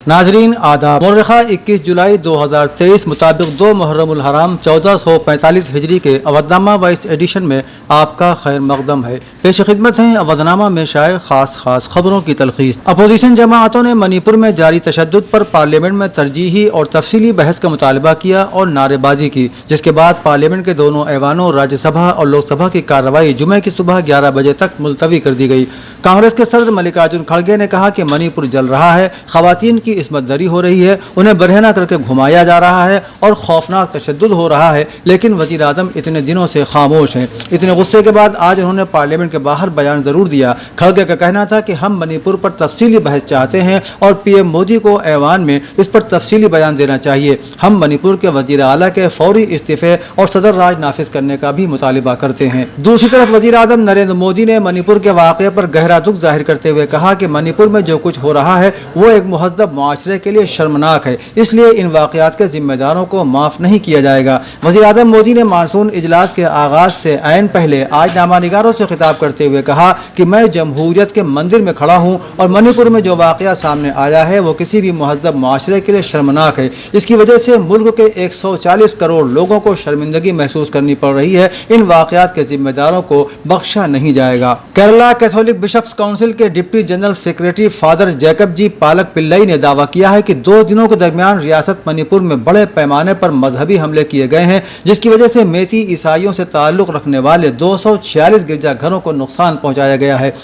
नाजरीन आदाब। मौरखा 21 जुलाई 2023 मुताबिक 2 मुहर्रम उल हराम 1445 हिजरी के अवधनामा वाइस एडिशन में आपका खैर मकदम है। पेश खिदमत हैं अवधनामा में शाये खास खबरों की तलखीस। अपोजिशन जमाअतों ने मणिपुर में जारी तशद्दुद पर पार्लियामेंट में तरजीही और तफसीली बहस का मुतालबा किया और नारेबाजी की, जिसके बाद पार्लियामेंट के दोनों ऐवानों राज्यसभा और लोकसभा की कार्रवाई जुमे की सुबह 11 बजे तक मुलतवी कर दी गई। कांग्रेस के सदर मल्लिकार्जुन खड़गे ने कहा कि मणिपुर जल रहा है, खवातीन की इसमत दरी हो रही है, उन्हें बरहना करके घुमाया जा रहा है और खौफनाक तशद्दुद हो रहा है, लेकिन वज़ीर आज़म इतने दिनों से खामोश हैं। इतने गुस्से के बाद आज उन्होंने पार्लियामेंट के बाहर बयान जरूर दिया। खड़गे का कहना था कि हम मणिपुर पर तफसीली बहस चाहते हैं और पीएम मोदी को ऐवान में इस पर तफसीली बयान देना चाहिए। हम मणिपुर के वज़ीर आला के फौरी इस्तीफे और सदर राज नाफिज करने का भी मुतालिबा करते हैं। दूसरी तरफ वज़ीर आज़म नरेंद्र मोदी ने मणिपुर के वाक़े पर गहरा दुख जाहिर करते हुए कहा कि मणिपुर में जो कुछ हो रहा है वो एक मुहज़्ज़ब मुआशरे के लिए शर्मनाक है, इसलिए इन वाक़यात के जिम्मेदारों को माफ़ नहीं किया जाएगा। वज़ीर आज़म मोदी ने मानसून इजलास के आगाज से ऐन पहले आज नामानिगारों से खिताब करते हुए कहा कि मैं जमहूरियत के मंदिर में खड़ा हूँ और मणिपुर में जो वाक़या सामने आया है वो किसी भी मुहज़्ज़ब मुआशरे के लिए शर्मनाक है। इसकी वजह से मुल्क के 140 करोड़ लोगों को शर्मिंदगी महसूस करनी पड़ रही है। इन वाक़यात के जिम्मेदारों को बख्शा नहीं जाएगा। केरला कैथोलिक बिशप्स काउंसिल के deputy general secretary father Jacob G Palak Pillai ने दावा किया है कि 2 दिनों के दरमियान रियासत मणिपुर में बड़े पैमाने पर मजहबी हमले किए गए हैं, जिसकी वजह से मेती ईसाइयों से ताल्लुक़ रखने वाले 246 गिरजाघरों को नुकसान पहुंचाया गया है।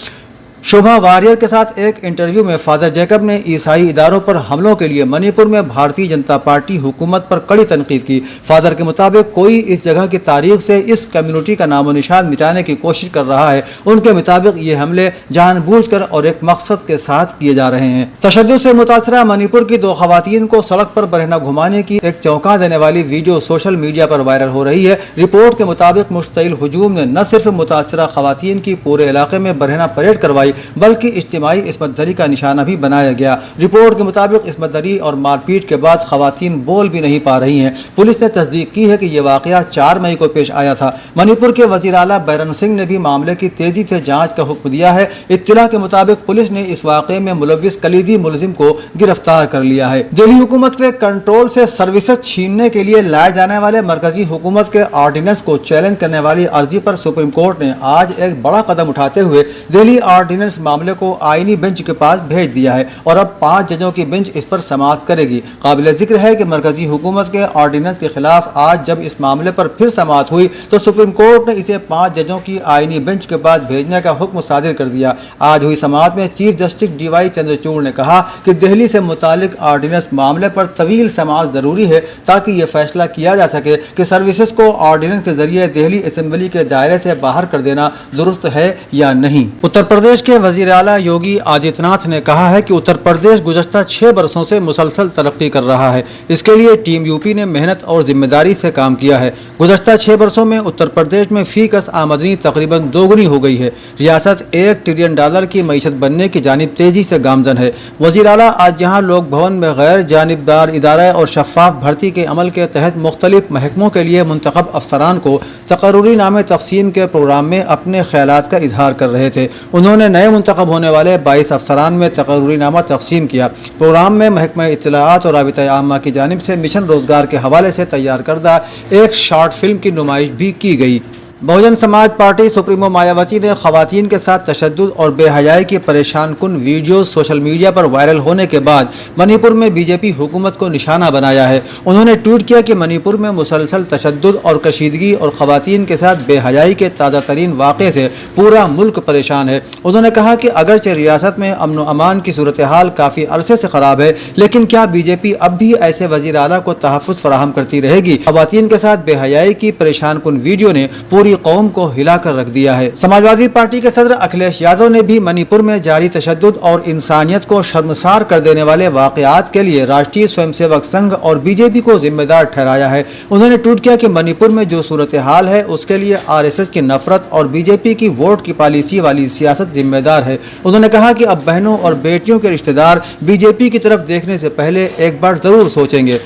शोभा वारियर के साथ एक इंटरव्यू में फादर जैकब ने ईसाई इदारों पर हमलों के लिए मणिपुर में भारतीय जनता पार्टी हुकूमत पर कड़ी तनकीद की। फादर के मुताबिक कोई इस जगह की तारीख से इस कम्युनिटी का नामो निशान मिटाने की कोशिश कर रहा है। उनके मुताबिक ये हमले जानबूझकर और एक मकसद के साथ किए जा रहे हैं। तशद्दुद से मुतासरा मणिपुर की 2 खवातीन को सड़क पर बरहना घुमाने की एक चौंका देने वाली वीडियो सोशल मीडिया पर वायरल हो रही है। रिपोर्ट के मुताबिक मुश्तइल हुजूम ने न सिर्फ मुतासरा खवातीन की पूरे इलाके में बरहना परेड करवाई बल्कि इज्तिमाई इस्मत दरी का निशाना भी बनाया गया। रिपोर्ट के मुताबिक इस्मत दरी और मारपीट के बाद खवातीन बोल भी नहीं पा रही हैं। पुलिस ने तस्दीक की है कि यह वाकया 4 मई को पेश आया था। मणिपुर के वज़ीर आला बैरन सिंह ने भी मामले की तेजी से जांच का हुक्म दिया है। इत्तला के मुताबिक पुलिस ने इस वाक़े में मुलव्विस कलीदी मुलजिम को गिरफ्तार कर लिया है। दिल्ली हुकूमत के कंट्रोल से सर्विसेज छीनने के लिए लाए जाने वाले मरकजी हुकूमत के ऑर्डिनेंस को चैलेंज करने वाली अर्जी पर सुप्रीम कोर्ट ने आज एक बड़ा कदम उठाते हुए दिल्ली ऑर्डिनेंस मामले को आईनी बेंच के पास भेज दिया है और अब 5 जजों की बेंच इस पर समाअत करेगी। काबिल जिक्र है कि मरकजी हुकूमत के ऑर्डिनेंस के खिलाफ आज जब इस मामले पर फिर समाअत हुई तो सुप्रीम कोर्ट ने इसे 5 जजों की आईनी बेंच के पास भेजने का हुक्म सादिर कर दिया। आज हुई समाअत में चीफ जस्टिस DY चंद्रचूड़ ने कहा कि दिल्ली से मुतालिक ऑर्डिनेंस मामले पर तवील समाअत जरूरी है ताकि ये फैसला किया जा सके कि सर्विसेज को ऑर्डिनेंस के जरिए दिल्ली असेंबली के दायरे से बाहर कर देना दुरुस्त है या नहीं। उत्तर प्रदेश के वज़ीर आला योगी आदित्यनाथ ने कहा है कि उत्तर प्रदेश गुज़श्ता 6 बरसों से मुसलसल तरक्की कर रहा है। इसके लिए टीम यूपी ने मेहनत और जिम्मेदारी से काम किया है। गुज़श्ता 6 बरसों में उत्तर प्रदेश में फी कस आमदनी तकरीबन दोगुनी हो गई है। रियासत $1 ट्रिलियन की मईशत बनने की जानिब तेजी से गामजन है। वज़ीर आला आज जहाँ लोक भवन में गैर जानिबदार इदारा और शफाफ भर्ती के अमल के तहत मुख्तलिफ महकमों के लिए मुंतखब अफसरान को तकर्रुरी नामे तकसीम के प्रोग्राम में अपने ख्यालात का इजहार कर रहे थे, उन्होंने नए मुंतखब होने वाले 22 अफसरान में तकर्रुरी नामा तकसीम किया। प्रोग्राम में महकमा इत्तलाआत और राबिता आम्मा की जानिब से मिशन रोजगार के हवाले से तैयार करदा एक शॉर्ट फिल्म की नुमाइश भी की गई। बहुजन समाज पार्टी सुप्रीमो मायावती ने खवातीन के साथ तशद्दुद और बेहयाई की परेशान कुन वीडियो सोशल मीडिया पर वायरल होने के बाद मणिपुर में बीजेपी हुकूमत को निशाना बनाया है। उन्होंने ट्वीट किया कि मणिपुर में मुसलसल तशद्दुद और कशीदगी और खवातीन के साथ बेहयाई के ताज़ा तरीन वाक़े से पूरा मुल्क परेशान है। उन्होंने कहा कि अगरचे रियासत में अमन व अमान की सूरत हाल काफ़ी अरसे से ख़राब है, लेकिन क्या बीजेपी अब भी ऐसे वज़ीर आला को तहफ़्फ़ुज़ फराहम करती रहेगी? खवातीन के साथ बेहयाई की परेशान कुन वीडियो ने पूरी कौम को हिलाकर रख दिया है। समाजवादी पार्टी के सदर अखिलेश यादव ने भी मणिपुर में जारी तशद्दुद और इंसानियत को शर्मसार कर देने वाले वाक़यात के लिए राष्ट्रीय स्वयंसेवक संघ और बीजेपी को जिम्मेदार ठहराया है। उन्होंने ट्वीट किया कि मणिपुर में जो सूरत हाल है उसके लिए RSS की नफरत और बीजेपी की वोट की पॉलिसी वाली सियासत जिम्मेदार है। उन्होंने कहा कि अब बहनों और बेटियों के रिश्तेदार बीजेपी की तरफ देखने से पहले एक बार जरूर सोचेंगे।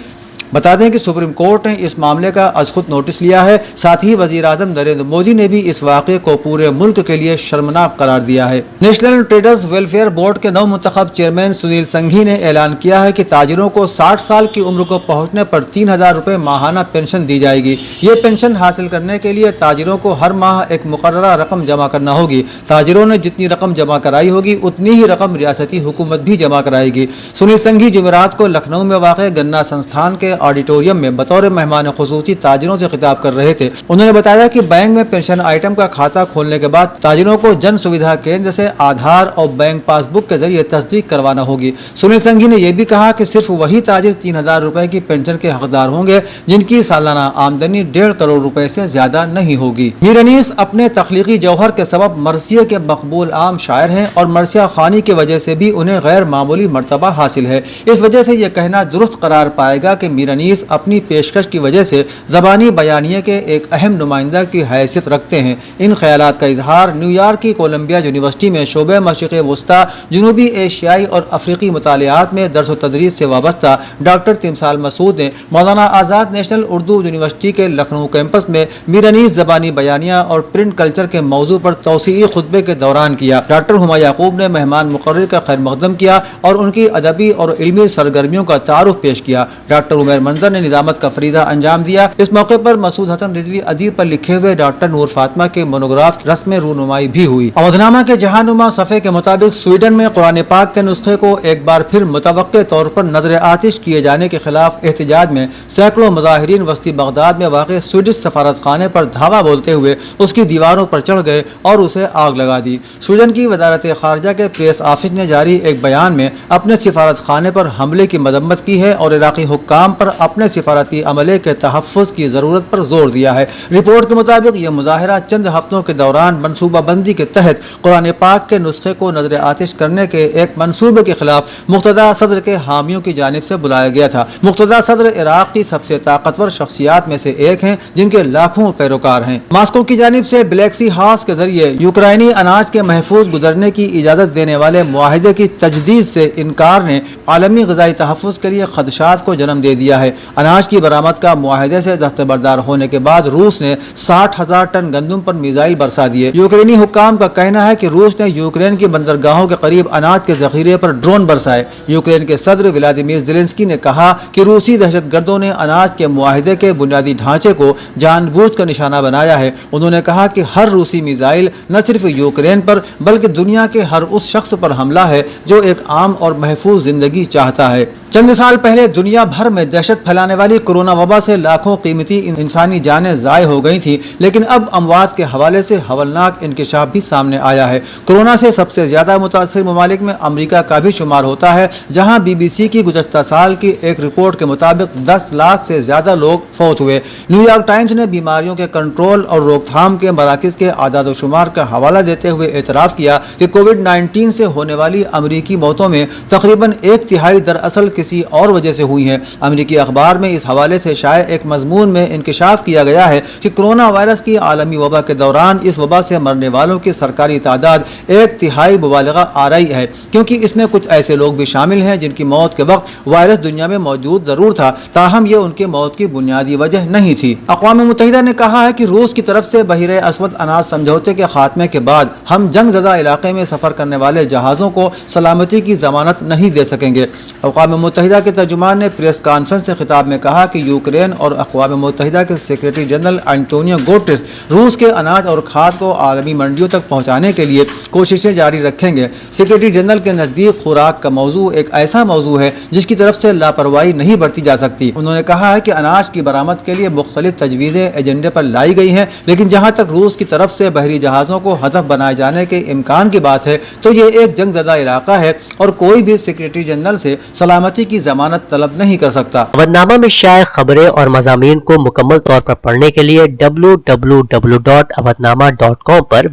बता दें कि सुप्रीम कोर्ट ने इस मामले का आज खुद नोटिस लिया है। साथ ही वजीर आजम नरेंद्र मोदी ने भी इस वाक़े को पूरे मुल्क के लिए शर्मनाक करार दिया है। नेशनल ट्रेडर्स वेलफेयर बोर्ड के नवमुंतखब चेयरमैन सुनील संघी ने ऐलान किया है कि ताजिरों को 60 साल की उम्र को पहुंचने पर 3000 रुपए माहाना पेंशन दी जाएगी। ये पेंशन हासिल करने के लिए ताजिरों को हर माह एक मुकर्ररा रकम जमा करना होगी। ताजिरों ने जितनी रकम जमा कराई होगी उतनी ही रकम रियासती हुकूमत भी जमा कराएगी। सुनील संघी जुमेरात को लखनऊ में वाक़े गन्ना संस्थान के ऑडिटोरियम में बतौर मेहमान खुसूसी ताजिरों से खिताब कर रहे थे। उन्होंने बताया कि बैंक में पेंशन आइटम का खाता खोलने के बाद ताजिरों को जन सुविधा केंद्र से आधार और बैंक पासबुक के जरिए तस्दीक करवाना होगी। सुनील संघी ने यह भी कहा कि सिर्फ वही ताजिर 3000 रुपए की पेंशन के हकदार होंगे जिनकी सालाना आमदनी 1.5 करोड़ रुपए से ज्यादा नहीं होगी। मीर अनीस अपने तख्लीकी जौहर के सबब मरसिया के मकबूल आम शायर हैं और मरसिया खानी की वजह से भी उन्हें गैर मामूली मर्तबा हासिल है। इस वजह से यह कहना दुरुस्त करार पाएगा कि मीर अनीस अपनी पेशकश की वजह से ज़बानी बयानिए के एक अहम नुमाइंदा की हैसियत रखते हैं। इन ख्यालात का इजहार न्यूयॉर्क की कोलंबिया यूनिवर्सिटी में शोबे मशरिक़ वस्ता जनूबी एशियाई और अफ्रीकी मुतालियात में दर्स व तदरीस से वाबस्ता डॉक्टर तिमसाल मसूद ने मौलाना आज़ाद नेशनल उर्दू यूनिवर्सिटी के लखनऊ कैंपस में मीर अनीस ज़बानी बयानिया और प्रिंट कल्चर के मौजू पर तौसीई खुतबे के दौरान किया। डॉक्टर हुमा याकूब ने मेहमान मुकर्रर का खैर मकदम किया और उनकी अदबी और इल्मी सरगर्मियों का तारुफ पेश किया। डॉक्टर उमर मंजर ने निजामत का फरीदा अंजाम दिया। इस मौके पर मसूद हसन रिजवी अदीब पर लिखे हुए डॉक्टर नूर फातिमा के मोनोग्राफ रस्म रूनुमाई भी हुई। अवधनामा के जहानुमा सफ़े के मुताबिक स्वीडन में कुरान पाक के नुस्खे को एक बार फिर मुतवक्के तौर पर नजर आतिश किए जाने के खिलाफ एहतजाज में सैकड़ों मुजाहिरीन वस्ती बगदाद में वाक़े स्वीडिश सफारत खाने पर धावा बोलते हुए उसकी दीवारों पर चढ़ गए और उसे आग लगा दी। स्वीडन की वजारत खारजा के प्रेस ऑफिस ने जारी एक बयान में अपने सिफारत खाने पर हमले की मदम्मत की है और इराकी हुक्काम पर अपने सिफारती अमले के तहफ़्फ़ुज़ की ज़रूरत पर जोर दिया है। रिपोर्ट के मुताबिक यह मुजाहिरा चंद हफ्तों के दौरान मनसूबाबंदी के तहत कुरान पाक के नुस्खे को नजर आतिश करने के एक मनसूबे के खिलाफ मुक़्तदा सदर के हामियों की जानिब से बुलाया गया था। मुक़्तदा सदर इराक़ की सबसे ताकतवर शख्सियात में से एक हैं जिनके लाखों पैरोकार हैं। मास्को की जानिब से ब्लैक सी हाउस के जरिए यूक्रेनी अनाज के महफूज गुजरने की इजाज़त देने वाले मुआहिदे की तजदीद से इनकार ने आलमी ग़िज़ाई तहफ़्फ़ुज़ के लिए खदशात को जन्म दे दिया है। अनाज की बरामद का मुआहिदे से दस्तबरदार होने के बाद रूस ने 60,000 टन गंदम पर मिसाइल बरसा दिए। यूक्रेनी हुक्काम का कहना है कि रूस ने यूक्रेन की बंदरगाहों के करीब अनाज के जखीरे पर ड्रोन बरसाए। यूक्रेन के सदर व्लादिमीर ज़ेलेंस्की ने कहा कि रूसी दहशतगर्दों ने अनाज के मुआहिदे के बुनियादी ढांचे को जानबूझकर निशाना बनाया है। उन्होंने कहा कि हर रूसी मिसाइल न सिर्फ यूक्रेन पर बल्कि दुनिया के हर उस शख्स पर हमला है जो एक आम और महफूज जिंदगी चाहता है। चंद साल पहले दुनिया भर में दहशत फैलाने वाली कोरोना वबा से लाखों कीमती इंसानी जानें ज़ाय हो गई थी, लेकिन अब अमवात के हवाले से हवलनाक इंकशाफ भी सामने आया है। कोरोना से सबसे ज्यादा मुतासिर ममालिक में अमरीका का भी शुमार होता है, जहां BBC की गुज़श्ता साल की एक रिपोर्ट के मुताबिक 10 लाख से ज्यादा लोग फौत हुए। न्यूयॉर्क टाइम्स ने बीमारियों के कंट्रोल और रोकथाम के मराकज़ के आदाद शुमार का हवाला देते हुए एतराफ़ किया कि कोविड-19 से होने वाली अमरीकी मौतों में तकरीबन 1/3 दरअसल किसी और वजह से हुई हैं। अमरीकी अखबार में इस हवाले से शाये एक मजमून में इंकशाफ किया गया है कि कोरोना वायरस की आलमी वबा के दौरान इस वबा से मरने वालों की सरकारी तादाद 1/3 मुबालगा आ रही है, क्योंकि इसमें कुछ ऐसे लोग भी शामिल हैं जिनकी मौत के वक्त वायरस दुनिया में मौजूद जरूर था, ताहम ये उनकी मौत की बुनियादी वजह नहीं थी। अक़वाम मुत्तहिदा ने कहा है कि रूस की तरफ से बहिरे अस्वद अनाज समझौते के खात्मे के बाद हम जंग ज़दा इलाके में सफ़र करने वाले जहाज़ों को सलामती की जमानत नहीं दे सकेंगे। अक़वाम मुत्तहिदा के तर्जुमान ने प्रेस कॉन्फ्रेंस से खिताब में कहा कि यूक्रेन और अक़वाम मुत्तहिदा के सेक्रेटरी जनरल एंटोनियो गुटेरेस रूस के अनाज और खाद को आलमी मंडियों तक पहुँचाने के लिए कोशिशें जारी रखेंगे। सेक्रेटरी जनरल के नज़दीक खुराक का मौजू एक ऐसा मौजू है जिसकी तरफ से लापरवाही नहीं बरती जा सकती। उन्होंने कहा है कि अनाज की बरामद के लिए मुख्तलिफ तजवीज़ें एजेंडे पर लाई गई हैं, लेकिन जहाँ तक रूस की तरफ से बहरी जहाज़ों को हदफ बनाए जाने के इम्कान की बात है तो ये एक जंग ज़दा इलाका है और कोई भी सेक्रेटरी जनरल से सलामती की जमानत तलब नहीं कर सकता। अवधनामा में शाये खबरें और मज़ामीन को मुकम्मल तौर पर पढ़ने के लिए www.awadnama.com पर